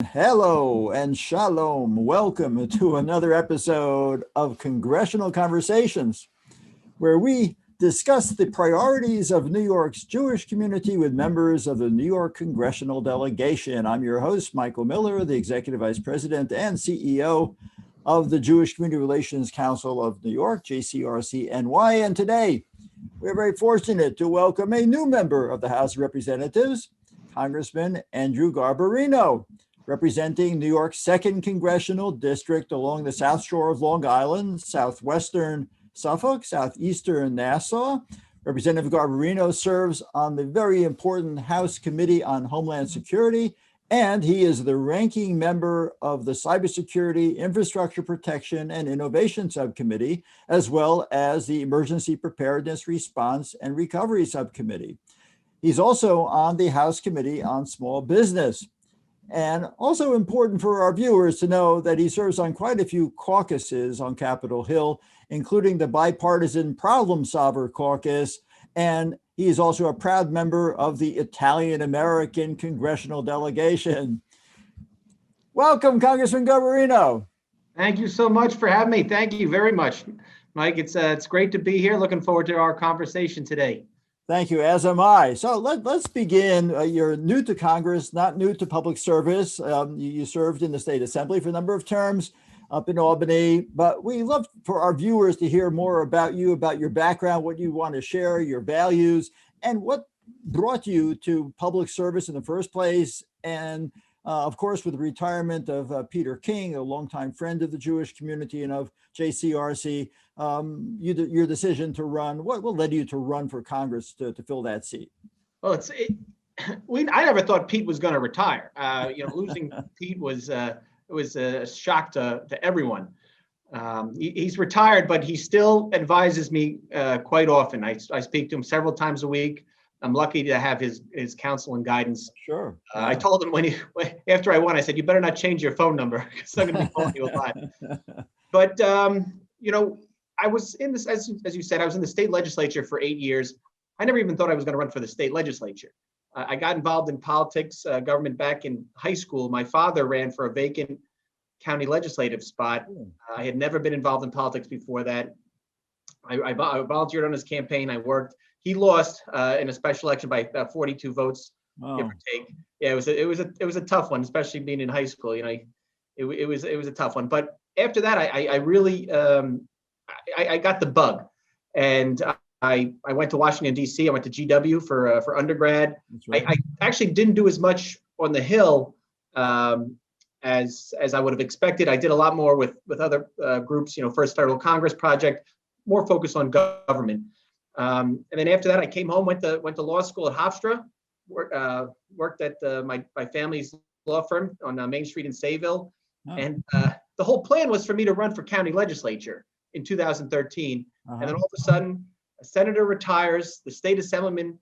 Hello and shalom. Welcome to another episode of Congressional Conversations, where we discuss the priorities of New York's Jewish community with members of the New York Congressional Delegation. I'm your host, Michael Miller, the Executive Vice President and CEO of the Jewish Community Relations Council of New York, JCRC-NY. And today, we're very fortunate to welcome a new member of the House of Representatives, Congressman Andrew Garbarino, representing New York's 2nd Congressional District along the South Shore of Long Island, southwestern Suffolk, southeastern Nassau. Representative Garbarino serves on the very important House Committee on Homeland Security, and he is the ranking member of the Cybersecurity, Infrastructure Protection, and Innovation Subcommittee, as well as the Emergency Preparedness, Response, and Recovery Subcommittee. He's also on the House Committee on Small Business. And also important for our viewers to know that he serves on quite a few caucuses on Capitol Hill, including the Bipartisan Problem Solver Caucus, and he is also a proud member of the Italian-American Congressional Delegation. Welcome, Congressman Garbarino. Thank you so much for having me. Thank you very much, Mike. It's great to be here. Looking forward to our conversation today. Thank you, as am I. So let's begin. You're new to Congress, not new to public service. You served in the State Assembly for a number of terms up in Albany, but we love for our viewers to hear more about you, about your background, what you want to share, your values, and what brought you to public service in the first place. And of course, with the retirement of Peter King, a longtime friend of the Jewish community and of JCRC, your decision to run, what led you to run for Congress to fill that seat? Well, I never thought Pete was going to retire. Losing Pete was a shock to everyone. He's retired, but he still advises me quite often. I speak to him several times a week. I'm lucky to have his counsel and guidance. Sure. I told him after I won, I said, "You better not change your phone number because I'm going to be calling you a lot." But I was in this, as you said, I was in the state legislature for 8 years. I never even thought I was going to run for the state legislature. I got involved in politics, government back in high school. My father ran for a vacant county legislative spot. I had never been involved in politics before that. I volunteered on his campaign. I worked. He lost in a special election by 42 votes, give or take. Yeah, it was a tough one, especially being in high school. It was a tough one. But after that, I really I got the bug, and I went to Washington D.C. I went to GW for undergrad. Right. I actually didn't do as much on the Hill as I would have expected. I did a lot more with other groups. First Federal Congress Project, more focused on government. And then after that, I came home, went to law school at Hofstra, worked at my family's law firm on Main Street in Sayville. Oh. And the whole plan was for me to run for county legislature in 2013. And then all of a sudden, a senator retires, the state assemblyman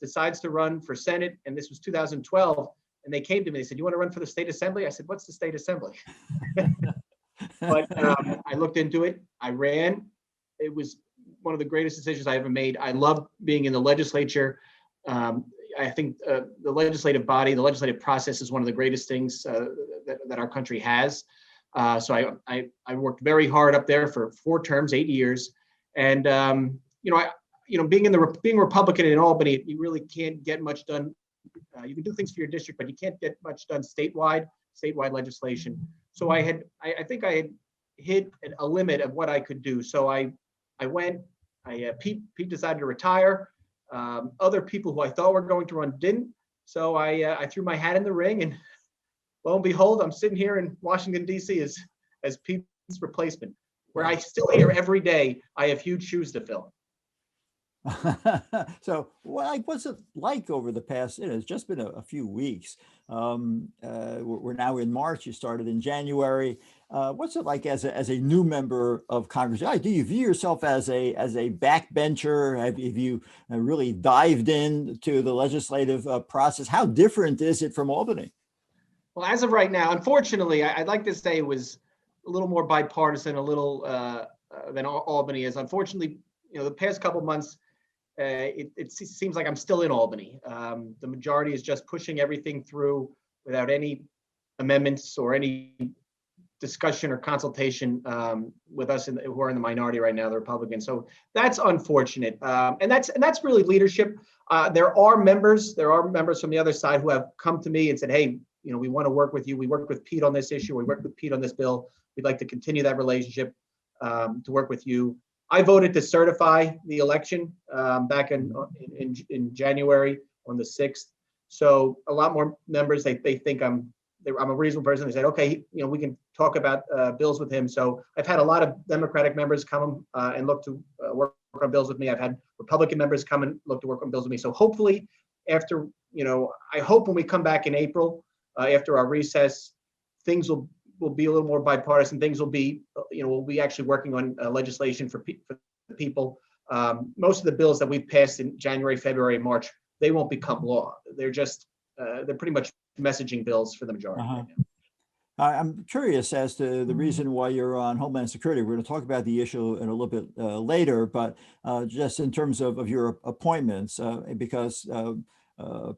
decides to run for Senate, and this was 2012. And they came to me, they said, "You want to run for the state assembly?" I said, "What's the state assembly?" But I looked into it. I ran. It was one of the greatest decisions I ever made. I love being in the legislature. I think the legislative body, the legislative process is one of the greatest things that our country has. So I worked very hard up there for 4 terms, 8 years. And, being Republican in Albany, you really can't get much done. You can do things for your district, but you can't get much done statewide legislation. So I think I had hit a limit of what I could do. So I went, Pete decided to retire. Other people who I thought were going to run didn't. So I threw my hat in the ring, and lo and behold, I'm sitting here in Washington, D.C. as Pete's replacement, where I still hear every day I have huge shoes to fill. So what's it like over the past, it's just been a few weeks. We're now in March, you started in January. What's it like as a new member of Congress? Do you view yourself as a backbencher? Have you really dived into the legislative process? How different is it from Albany? Well, as of right now, unfortunately, I'd like to say it was a little more bipartisan, a little than Albany is. Unfortunately, the past couple months, it seems like I'm still in Albany. The majority is just pushing everything through without any amendments or any discussion or consultation with us who are in the minority right now, the Republicans. So that's unfortunate, and that's really leadership. There are members from the other side who have come to me and said, "Hey, we want to work with you. We worked with Pete on this issue. We worked with Pete on this bill. We'd like to continue that relationship to work with you." I voted to certify the election back in January on the 6th. So a lot more members they think I'm a reasonable person. They said, okay, we can talk about bills with him. So I've had a lot of Democratic members come and look to work on bills with me. I've had Republican members come and look to work on bills with me. So hopefully after, I hope when we come back in April, after our recess, things will be a little more bipartisan. Things will be, we'll be actually working on legislation for people. Most of the bills that we've passed in January, February, March, they won't become law. They're just, they're pretty much messaging bills for the majority. Right now. I'm curious as to the reason why you're on Homeland Security. We're going to talk about the issue in a little bit later, but just in terms of your appointments, because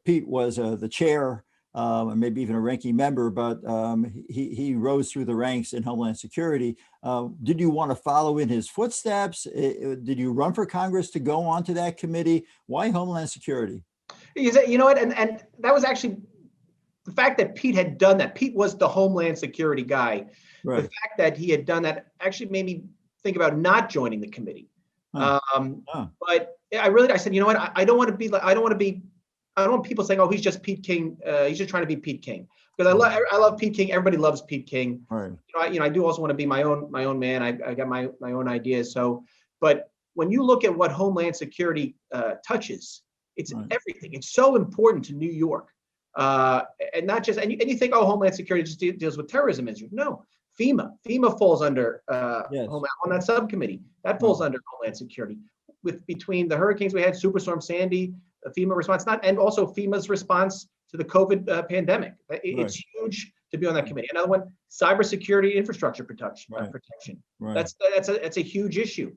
Pete was the chair, and maybe even a ranking member, but he rose through the ranks in Homeland Security. Did you want to follow in his footsteps? Did you run for Congress to go onto that committee? Why Homeland Security? You know what, and that was actually the fact that Pete had done that. Pete was the Homeland Security guy. Right. The fact that he had done that actually made me think about not joining the committee. But I said, you know what, I don't want people saying, oh, he's just Pete King. He's just trying to be Pete King. Because I love Pete King. Everybody loves Pete King. Right. I do also want to be my own man. I got my own ideas. So, but when you look at what Homeland Security touches, it's everything. It's so important to New York. And not just, and you think, oh, Homeland Security just deals with terrorism issues. No, FEMA falls under Homeland, on that subcommittee. That falls under Homeland Security. Between the hurricanes we had, Superstorm Sandy, FEMA response, and also FEMA's response to the COVID pandemic. It's huge to be on that committee. Another one, cybersecurity infrastructure protection. Right. That's a huge issue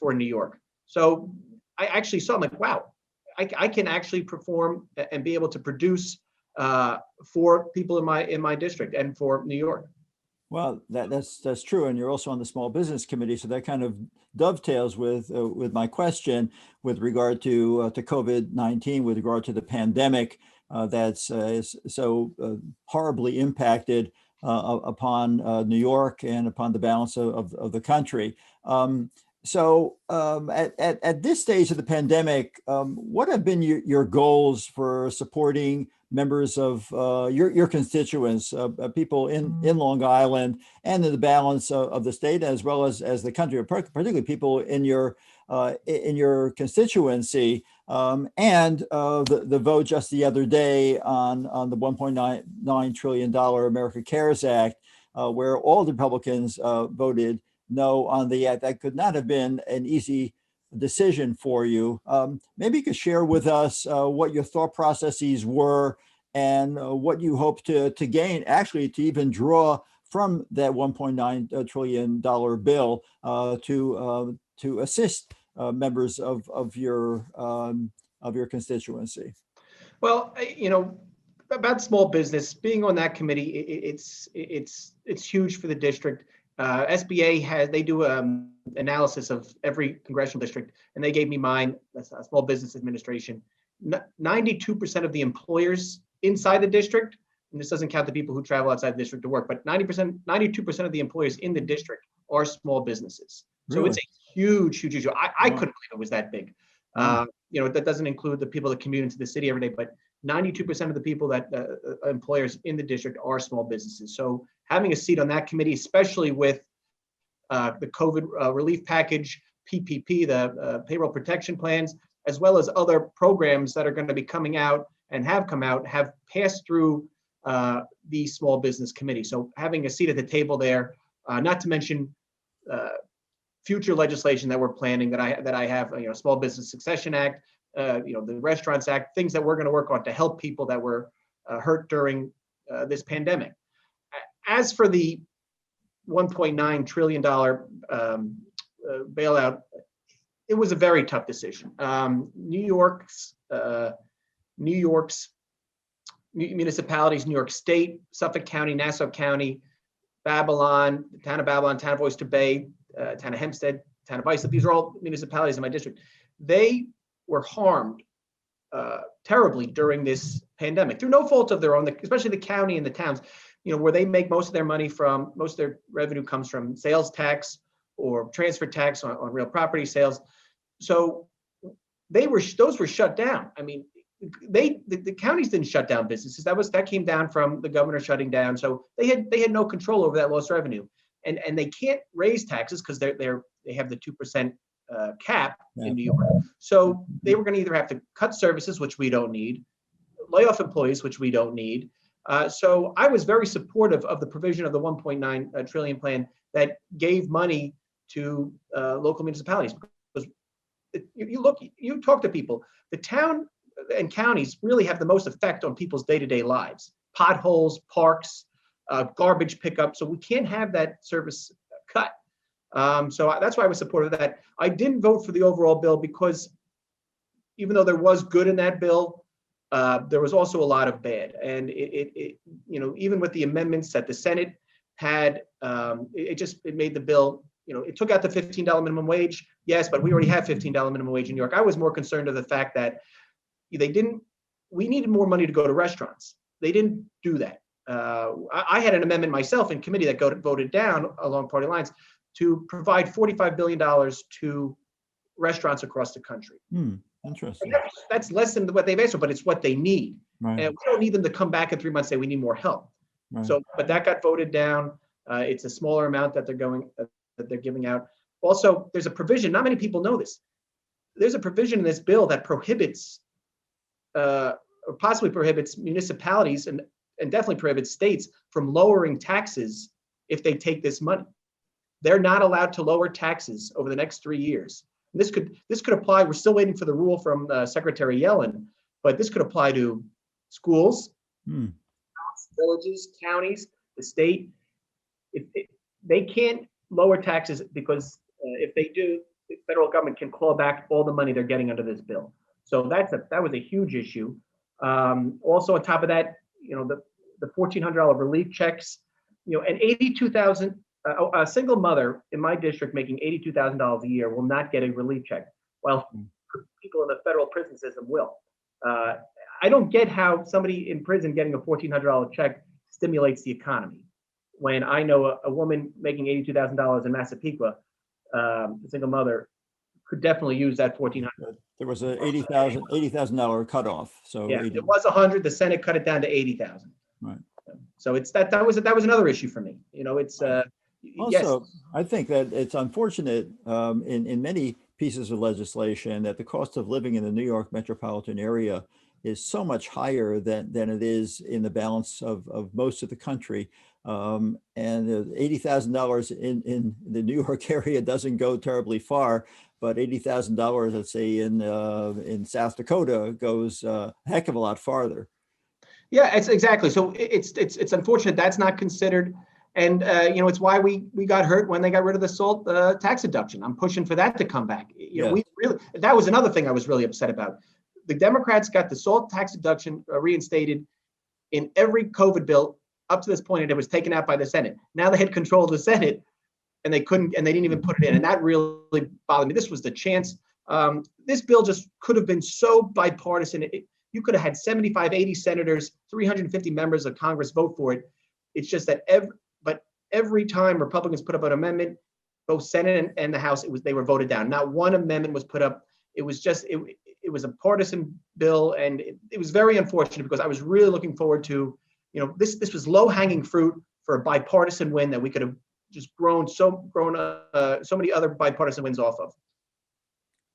for New York. So I actually saw, I'm like, wow, I can actually perform and be able to produce for people in my district and for New York. Well, that's true, and you're also on the Small Business Committee, so that kind of dovetails with my question with regard to COVID-19, with regard to the pandemic that's so horribly impacted upon New York and upon the balance of the country. So at this stage of the pandemic, what have been your goals for supporting members of your constituents, people in Long Island and in the balance of the state, as well as the country, particularly people in your constituency, and the vote just the other day on the $1.9 trillion America Cares Act, where all the Republicans voted no on the act. That could not have been an easy decision for you. Maybe you could share with us what your thought processes were and what you hope to gain, actually to even draw from that $1.9 trillion bill to assist members of your constituency. Well, about small business, being on that committee, it's huge for the district. SBA they do analysis of every congressional district, and they gave me mine. That's Small Business Administration. 92% of the employers inside the district, and this doesn't count the people who travel outside the district to work, but 92% of the employers in the district are small businesses. So It's a huge issue. I couldn't believe it was that big. That doesn't include the people that commute into the city every day, but 92% of the people that employers in the district are small businesses. So having a seat on that committee, especially with the COVID relief package, PPP, the payroll protection plans, as well as other programs that are going to be coming out and have come out, have passed through the Small Business Committee. So having a seat at the table there, not to mention future legislation that we're planning that I have, Small Business Succession Act, the Restaurants Act, things that we're going to work on to help people that were hurt during this pandemic. As for the $1.9 trillion bailout, it was a very tough decision. New York's municipalities, New York State, Suffolk County, Nassau County, Babylon, the town of Babylon, town of Oyster Bay, town of Hempstead, town of Islip. These are all municipalities in my district. They were harmed terribly during this pandemic through no fault of their own, especially the county and the towns, where they make most of their money from, most of their revenue comes from sales tax or transfer tax on real property sales. So those were shut down. I mean, the counties didn't shut down businesses. That came down from the governor shutting down. So they had no control over that lost revenue, and they can't raise taxes because they have the 2% cap in New York. So they were going to either have to cut services, which we don't need, lay off employees, which we don't need. So I was very supportive of the provision of the 1.9 trillion plan that gave money to local municipalities. Because you talk to people, the town and counties really have the most effect on people's day-to-day lives. Potholes, parks, garbage pickup. So we can't have that service cut. So that's why I was supportive of that. I didn't vote for the overall bill because even though there was good in that bill, there was also a lot of bad. And it even with the amendments that the Senate had, it made the bill, it took out the $15 minimum wage. Yes, but we already have $15 minimum wage in New York. I was more concerned of the fact that we needed more money to go to restaurants. They didn't do that. I had an amendment myself in committee that voted down along party lines to provide $45 billion to restaurants across the country. Interesting. That's less than what they've asked for, but it's what they need. Right. And we don't need them to come back in 3 months and say we need more help. Right. So, but that got voted down. It's a smaller amount that they're giving out. Also, there's a provision. Not many people know this. There's a provision in this bill that prohibits, or possibly prohibits municipalities and definitely prohibits states from lowering taxes if they take this money. They're not allowed to lower taxes over the next 3 years. And this could apply. We're still waiting for the rule from Secretary Yellen, but this could apply to schools, villages, counties, the state. They can't lower taxes because if they do, the federal government can claw back all the money they're getting under this bill. So that was a huge issue. Also, on top of that, the $1,400 relief checks, and 82,000. A single mother in my district making $82,000 a year will not get a relief check, while people in the federal prison system will. I don't get how somebody in prison getting a $1,400 check stimulates the economy, when I know a woman making $82,000 in Massapequa, a single mother, could definitely use that $1,400. There was a $80,000 cutoff. So yeah, it was 100. The Senate cut it down to 80,000. Right. So that was another issue for me. It's also, yes. I think that it's unfortunate in many pieces of legislation that the cost of living in the New York metropolitan area is so much higher than it is in the balance of most of the country. And $80,000 in the New York area doesn't go terribly far, but $80,000, let's say in South Dakota, goes a heck of a lot farther. Yeah, it's exactly. So it's unfortunate that's not considered. And it's why we got hurt when they got rid of the SALT tax deduction. I'm pushing for that to come back. That was another thing I was really upset about. The Democrats got the SALT tax deduction reinstated in every COVID bill up to this point, and it was taken out by the Senate. Now they had control of the Senate, and they didn't even put it in, and that really bothered me. This was the chance. This bill just could have been so bipartisan. You could have had 75, 80 senators, 350 members of Congress vote for it. It's just that every time Republicans put up an amendment, both Senate and the House, they were voted down. Not one amendment was put up. It was a partisan bill, and it was very unfortunate because I was really looking forward to, this was low hanging fruit for a bipartisan win that we could have just grown so many other bipartisan wins off of.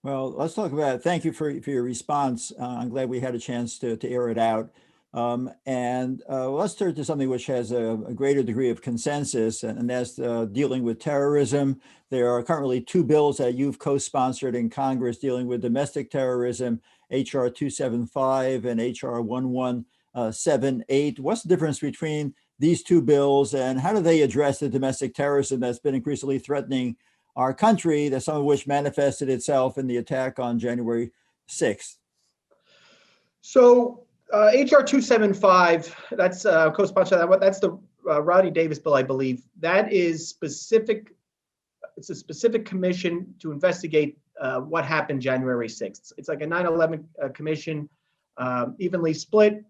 Well, let's talk about it. Thank you for your response. I'm glad we had a chance to air it out. And let's turn to something which has a greater degree of consensus, and that's dealing with terrorism. There are currently two bills that you've co-sponsored in Congress dealing with domestic terrorism, H.R. 275 and H.R. 1178. What's the difference between these two bills, and how do they address the domestic terrorism that's been increasingly threatening our country, that some of which manifested itself in the attack on January 6th? So HR 275, that's co-sponsored. That's the Rodney Davis bill, I believe. That is specific. It's a specific commission to investigate what happened January 6th. It's like a 9/11 commission, evenly split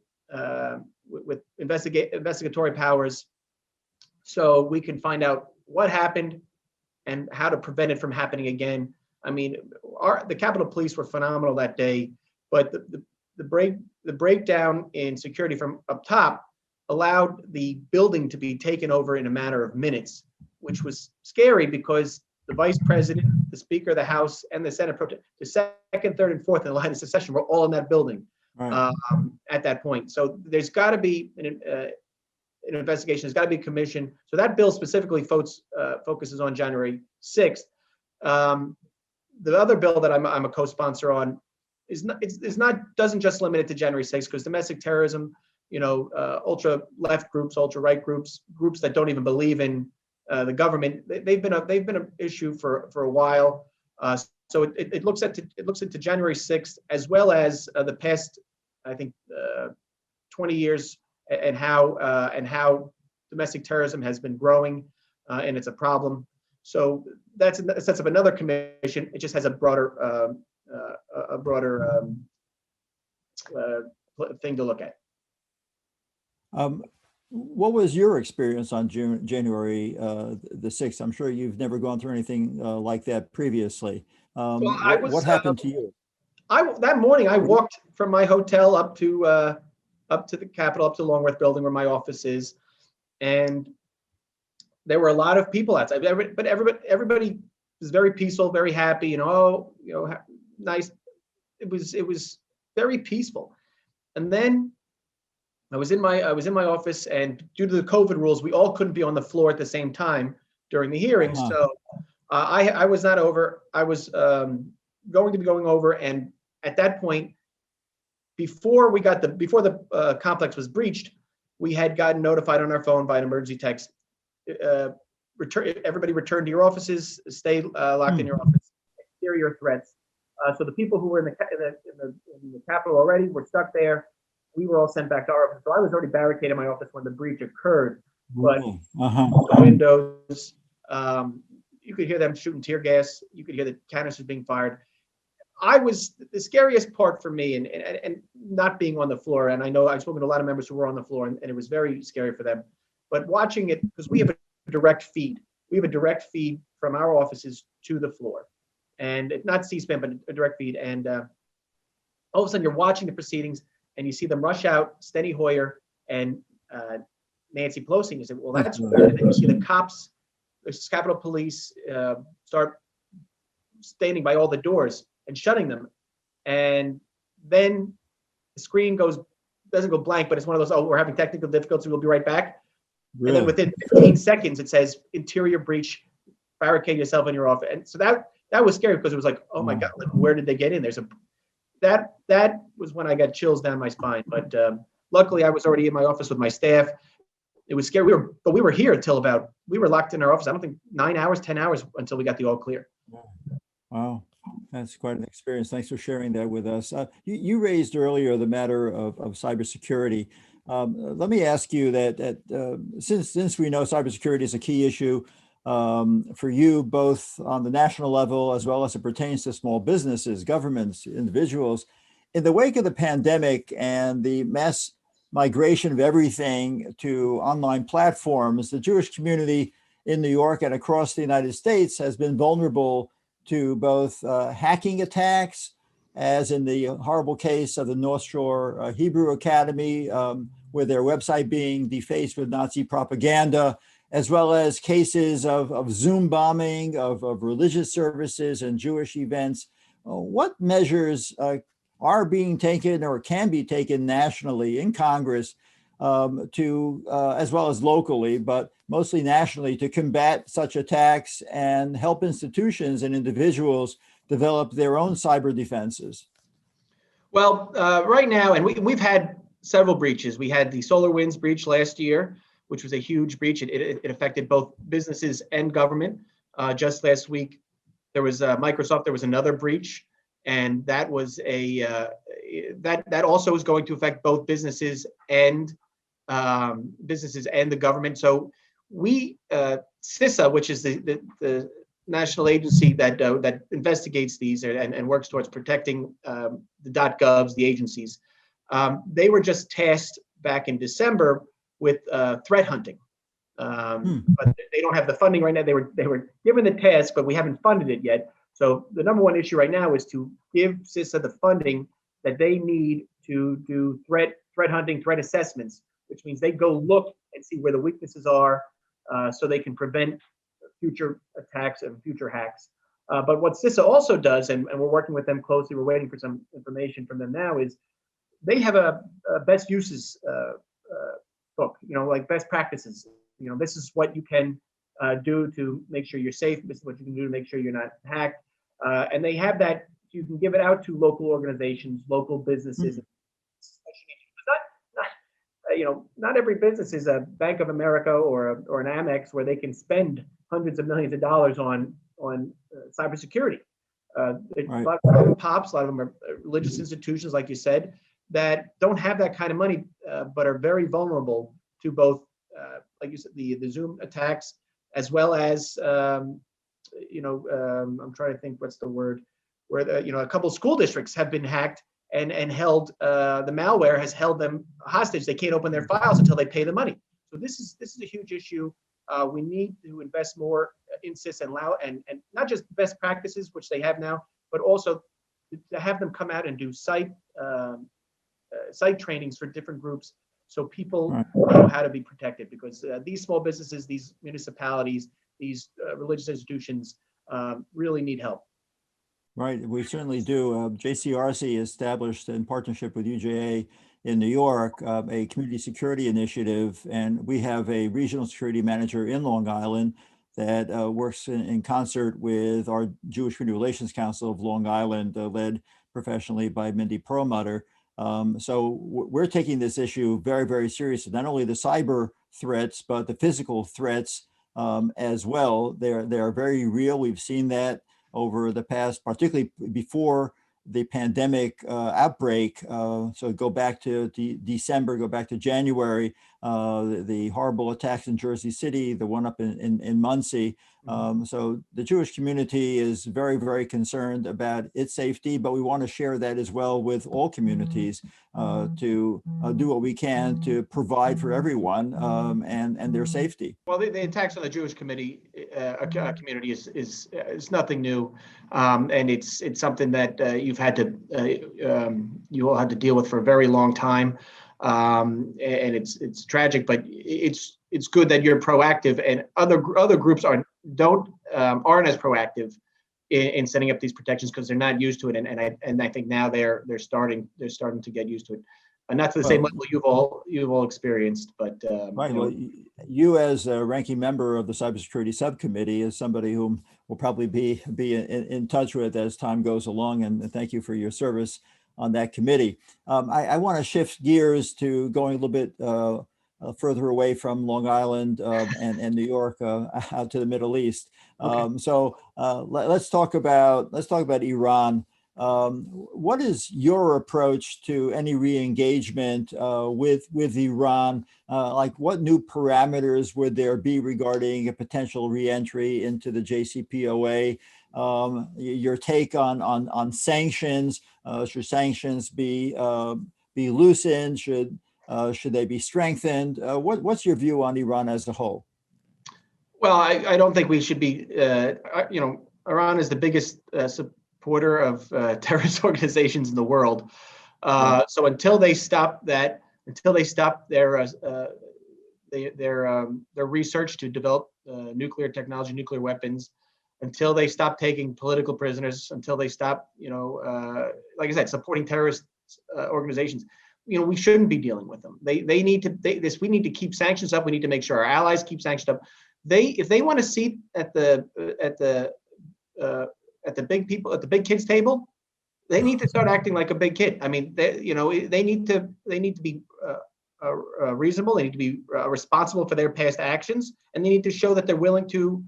with investigatory powers, so we can find out what happened and how to prevent it from happening again. I mean, the Capitol Police were phenomenal that day, but the breakdown in security from up top allowed the building to be taken over in a matter of minutes, which was scary because the vice president, the speaker of the House, and the Senate the second, third, and fourth in the line of succession were all in that building at that point. So there's got to be an investigation. There's got to be a commission. So that bill specifically focuses on January 6th. The other bill that I'm a co-sponsor on doesn't just limit it to January 6th, because domestic terrorism, ultra left groups, ultra right groups that don't even believe in the government, they've been an issue for a while. So it looks into January 6th, as well as the past, I think, 20 years, and how domestic terrorism has been growing, and it's a problem. So that sets up another commission. It just has a broader thing to look at. What was your experience on January the 6th? I'm sure you've never gone through anything like that previously. What happened to you? That morning, I walked from my hotel up to the Capitol, up to the Longworth building where my office is, and there were a lot of people outside. But everybody was very peaceful, very happy. Nice. It was very peaceful. And then I was in my office, and due to the COVID rules, we all couldn't be on the floor at the same time during the hearings. So I was not over. I was going to be going over, and at that point, before the complex was breached, we had gotten notified on our phone by an emergency text. Everybody return to your offices. Stay locked in your office. Exterior threats. So the people who were in the Capitol already were stuck there. We were all sent back to our office. So I was already barricaded in my office when the breach occurred. But the windows, you could hear them shooting tear gas. You could hear the canisters being fired. The scariest part for me, and not being on the floor, and I know I've spoken to a lot of members who were on the floor, and it was very scary for them. But watching it, because we have a direct feed. We have a direct feed from our offices to the floor. And not C-SPAN, but a direct feed. And all of a sudden, you're watching the proceedings, and you see them rush out, Steny Hoyer and Nancy Pelosi, and you say, well, that's weird. And then you see the cops, the Capitol Police, start standing by all the doors and shutting them. And then the screen doesn't go blank, but it's one of those, we're having technical difficulties, we'll be right back. Really? And then within 15 seconds, it says interior breach, barricade yourself in your office. And so that was scary, because it was like, oh my God, where did they get in? That was when I got chills down my spine. But luckily, I was already in my office with my staff. It was scary. We were here until we were locked in our office, I don't think 9 hours, 10 hours until we got the all clear. Wow, that's quite an experience. Thanks for sharing that with us. You raised earlier the matter of cybersecurity. Let me ask you that since we know cybersecurity is a key issue for you, both on the national level as well as it pertains to small businesses, governments, individuals, in the wake of the pandemic and the mass migration of everything to online platforms, the Jewish community in New York and across the United States has been vulnerable to both hacking attacks, as in the horrible case of the North Shore Hebrew Academy, with their website being defaced with Nazi propaganda, as well as cases of Zoom bombing of religious services and Jewish events. What measures are being taken or can be taken nationally in Congress to, as well as locally, but mostly nationally, to combat such attacks and help institutions and individuals develop their own cyber defenses? Well, right now, and we've had several breaches. We had the SolarWinds breach last year, which was a huge breach. It affected both businesses and government. Just last week, there was Microsoft. There was another breach. and that was that also is going to affect both businesses and the government. So we CISA, which is the national agency that investigates these and works towards protecting the .govs, the agencies. They were just tasked back in December with threat hunting, but they don't have the funding right now. They were given the task, but we haven't funded it yet. So the number one issue right now is to give CISA the funding that they need to do threat hunting, threat assessments, which means they go look and see where the weaknesses are, so they can prevent future attacks and future hacks. But what CISA also does, and we're working with them closely, we're waiting for some information from them now, is they have a best uses book, like best practices. This is what you can do to make sure you're safe. This is what you can do to make sure you're not hacked. And they have that. You can give it out to local organizations, local businesses. Not every business is a Bank of America or an Amex where they can spend hundreds of millions of dollars on cybersecurity. Right. A lot of them pops, a lot of them are religious institutions, like you said, that don't have that kind of money, but are very vulnerable to both, like you said, the Zoom attacks, as well as, I'm trying to think what's the word, where a couple of school districts have been hacked and held, the malware has held them hostage. They can't open their files until they pay the money. So this is a huge issue. We need to invest more in CIS and not just best practices, which they have now, but also to have them come out and do site trainings for different groups, so people know how to be protected. Because these small businesses, these municipalities, these religious institutions really need help. Right, we certainly do. JCRC established in partnership with UJA in New York a community security initiative, and we have a regional security manager in Long Island that works in concert with our Jewish Community Relations Council of Long Island, led professionally by Mindy Perlmutter. So we're taking this issue very, very seriously, not only the cyber threats, but the physical threats as well. They are very real. We've seen that over the past, particularly before the pandemic outbreak. So go back to December, go back to January, the horrible attacks in Jersey City, the one up in Muncie. So the Jewish community is very, very concerned about its safety, but we want to share that as well with all communities to do what we can to provide for everyone and their safety. Well, the attacks on the Jewish community is nothing new, and it's something that you all had to deal with for a very long time, and it's tragic. But it's good that you're proactive, and other groups aren't as proactive in setting up these protections because they're not used to it, and I think now they're starting to get used to it. Not to the same level you've all experienced, but right. Well, you as a ranking member of the Cybersecurity Subcommittee is somebody whom we'll probably be in touch with as time goes along, and thank you for your service on that committee. I want to shift gears to going a little bit further away from Long Island and New York out to the Middle East. Okay. So let's talk about Iran. What is your approach to any re-engagement with Iran? Like, what new parameters would there be regarding a potential re-entry into the JCPOA? Your take on sanctions? Should sanctions be loosened? Should they be strengthened? What's your view on Iran as a whole? Well, I don't think we should be. Iran is the biggest supporter of terrorist organizations in the world. So until they stop their research to develop nuclear technology, nuclear weapons, until they stop taking political prisoners, until they stop, like I said, supporting terrorist organizations, we shouldn't be dealing with them. We need to keep sanctions up. We need to make sure our allies keep sanctions up. If they want a seat at the big kids table, they need to start acting like a big kid. I mean, they need to be reasonable. They need to be responsible for their past actions, and they need to show that they're willing to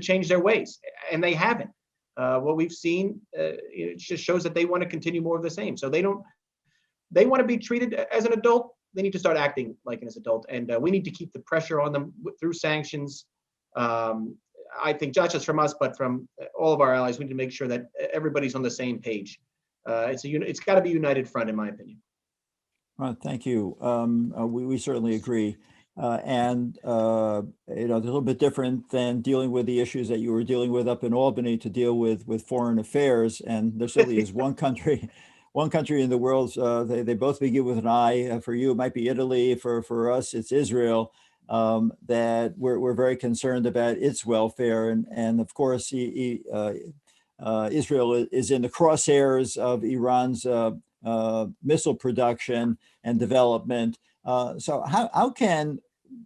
change their ways. And they haven't. what we've seen, it just shows that they want to continue more of the same. So they want to be treated as an adult. They need to start acting like an adult, and we need to keep the pressure on them through sanctions. I think not just from us, but from all of our allies. We need to make sure that everybody's on the same page. It's got to be a united front, in my opinion. Thank you. We certainly agree. And it's a little bit different than dealing with the issues that you were dealing with up in Albany to deal with foreign affairs. And there certainly is one country in the world, they both begin with an I. For you, it might be Italy. For us, it's Israel. That we're very concerned about its welfare. And of course, Israel is in the crosshairs of Iran's missile production and development. So how can,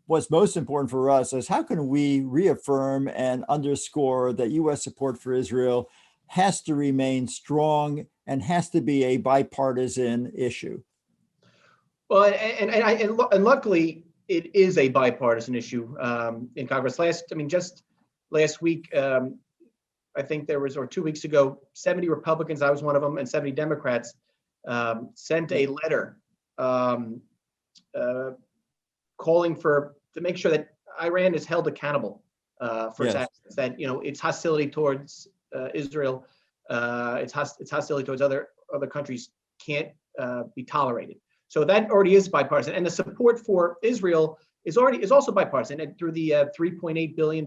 what's most important for us is how can we reaffirm and underscore that U.S. support for Israel has to remain strong and has to be a bipartisan issue? Well, and luckily it is a bipartisan issue in Congress. Just last week, I think there was, or 2 weeks ago, 70 Republicans, I was one of them, and 70 Democrats sent a letter calling to make sure that Iran is held accountable for its actions, that its hostility towards Israel, its hostility towards other countries can't be tolerated. So that already is bipartisan, and the support for Israel is also bipartisan, and through the $3.8 billion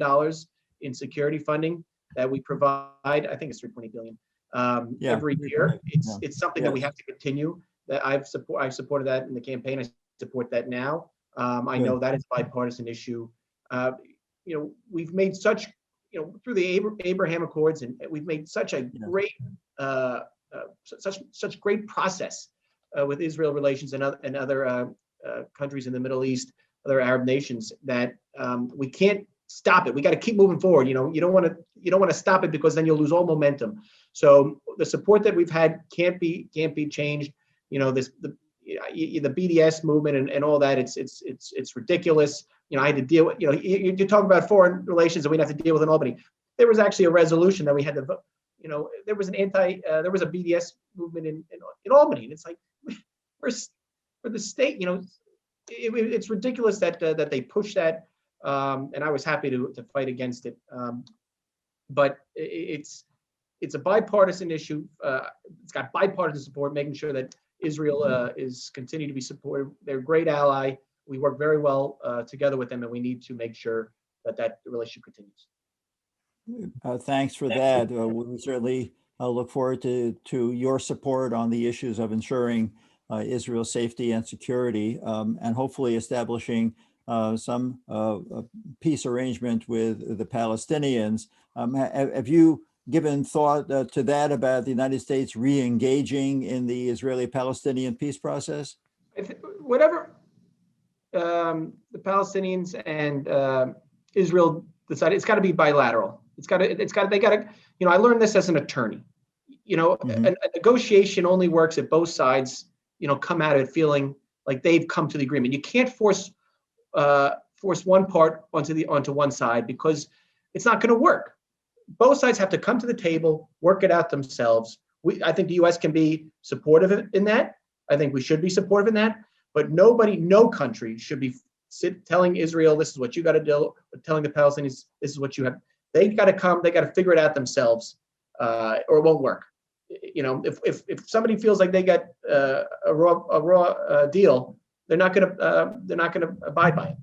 in security funding that we provide. I think it's $3.8 billion every year. It's something that we have to continue. That I've supported that in the campaign. I support that now. I know that it's a bipartisan issue. We've made such, through the Abraham Accords, and we've made such a great, such great process with Israel relations and other countries in the Middle East, other Arab nations, that we can't stop it. We got to keep moving forward. You don't want to stop it, because then you'll lose all momentum. So the support that we've had can't be changed. The BDS movement and all that, it's ridiculous. I had to deal with, you talk about foreign relations that we'd have to deal with in Albany. There was actually a resolution that we had to vote. There was there was a BDS movement in Albany, and it's like, for the state, it's ridiculous that they push that, and I was happy to fight against it. But it's a bipartisan issue. It's got bipartisan support, making sure that Israel is continue to be supported. They're a great ally. We work very well together with them, and we need to make sure that relationship continues. Thanks for that. We certainly look forward to your support on the issues of ensuring Israel's safety and security, and hopefully establishing some peace arrangement with the Palestinians. Have you given thought to that, about the United States re-engaging in the Israeli-Palestinian peace process? Whatever the Palestinians and Israel decide, it's got to be bilateral. They got to, I learned this as an attorney. A negotiation only works if both sides, come at it feeling like they've come to the agreement. You can't force one part onto one side, because it's not going to work. Both sides have to come to the table, work it out themselves. I think the U.S. can be supportive in that. I think we should be supportive in that. But no country should be telling Israel, this is what you got to do, telling the Palestinians, this is what you have. They got to come. They got to figure it out themselves, or it won't work. If somebody feels like they got a raw deal, they're not going to abide by it.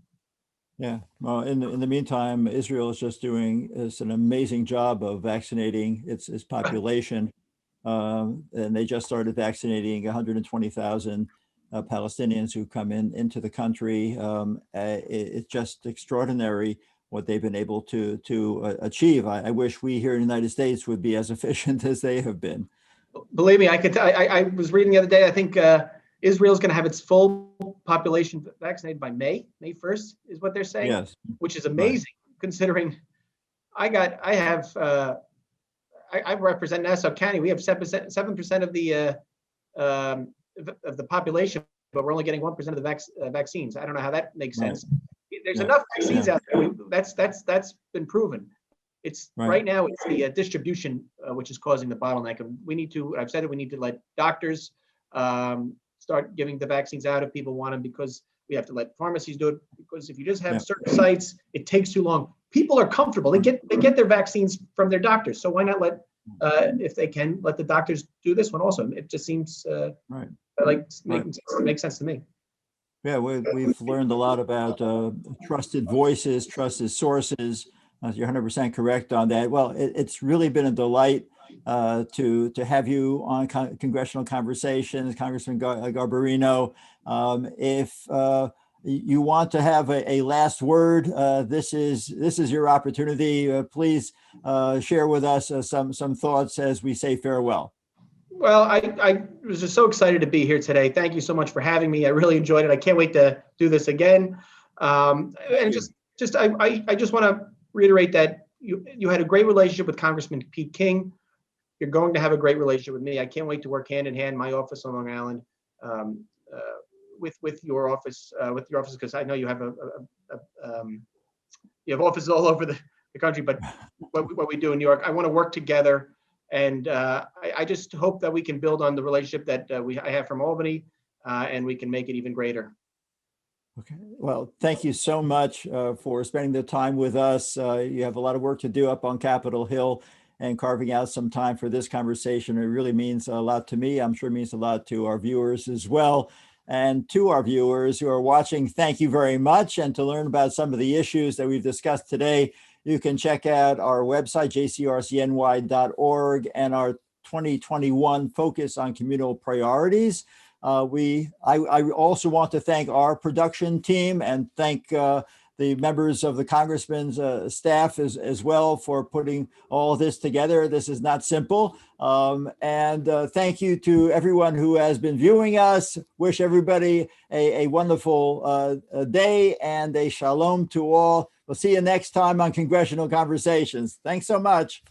Yeah. Well, in the meantime, Israel is just doing an amazing job of vaccinating its population, and they just started vaccinating 120,000 Palestinians who come into the country. It's just extraordinary what they've been able to achieve. I wish we here in the United States would be as efficient as they have been. Believe me, I was reading the other day, I think Israel's going to have its full population vaccinated by May 1st, is what they're saying. Yes. Which is amazing, considering I represent Nassau County. We have 7% of the population, but we're only getting 1% of the vaccines. I don't know how that makes sense. There's enough vaccines out there. That's been proven. It's Right. right now it's the distribution which is causing the bottleneck. And I've said it, we need to let doctors start giving the vaccines out if people want them, because we have to let pharmacies do it, because if you just have Yeah. certain sites, it takes too long. People are comfortable. They get their vaccines from their doctors. So why not let, if they can, let the doctors do this one also? It just seems Right. makes sense to me. Yeah, we've learned a lot about trusted voices, trusted sources. You're 100% correct on that. Well, it's really been a delight to have you on Congressional Conversations, Congressman Garbarino. If you want to have a last word, this is your opportunity. Please share with us some thoughts as we say farewell. Well, I was just so excited to be here today. Thank you so much for having me. I really enjoyed it. I can't wait to do this again. And I just want to reiterate that you had a great relationship with Congressman Pete King. You're going to have a great relationship with me. I can't wait to work hand in hand, my office on Long Island, with your office, because I know you have you have offices all over the country. But what we do in New York, I want to work together. And I just hope that we can build on the relationship that I have from Albany, and we can make it even greater. Okay. Well, thank you so much for spending the time with us. You have a lot of work to do up on Capitol Hill, and carving out some time for this conversation. It really means a lot to me. I'm sure it means a lot to our viewers as well. And to our viewers who are watching, thank you very much. And to learn about some of the issues that we've discussed today, you can check out our website, JCRC-NY.org, and our 2021 focus on communal priorities. I also want to thank our production team and thank the members of the Congressman's staff as well for putting all of this together. This is not simple. And thank you to everyone who has been viewing us. Wish everybody a wonderful day and a shalom to all. We'll see you next time on Congressional Conversations. Thanks so much.